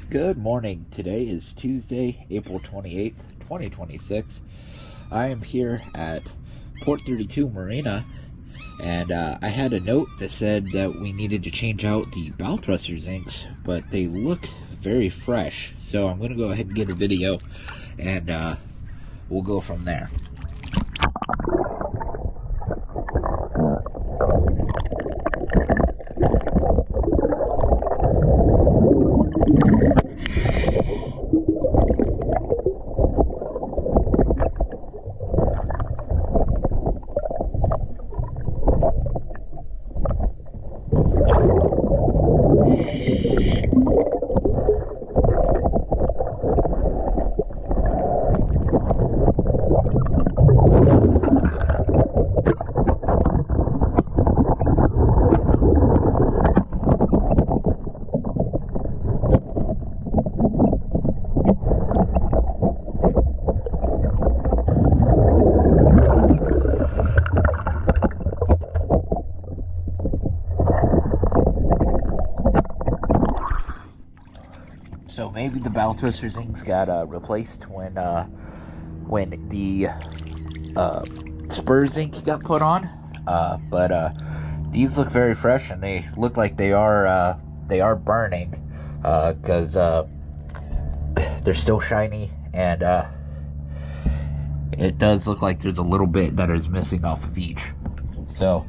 Good morning. Today is Tuesday, April 28th, 2026. I am here at Port 32 Marina, and I had a note that said that we needed to change out the bow thruster zincs, but they look very fresh. So I'm going to go ahead and get a video, and we'll go from there. So maybe the bow thruster zincs got replaced when the spur zinc got put on. But these look very fresh, and they look like they are burning, because they're still shiny, and it does look like there's a little bit that is missing off of each. So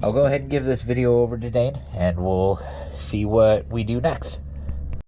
I'll go ahead and give this video over to Dane, and we'll see what we do next.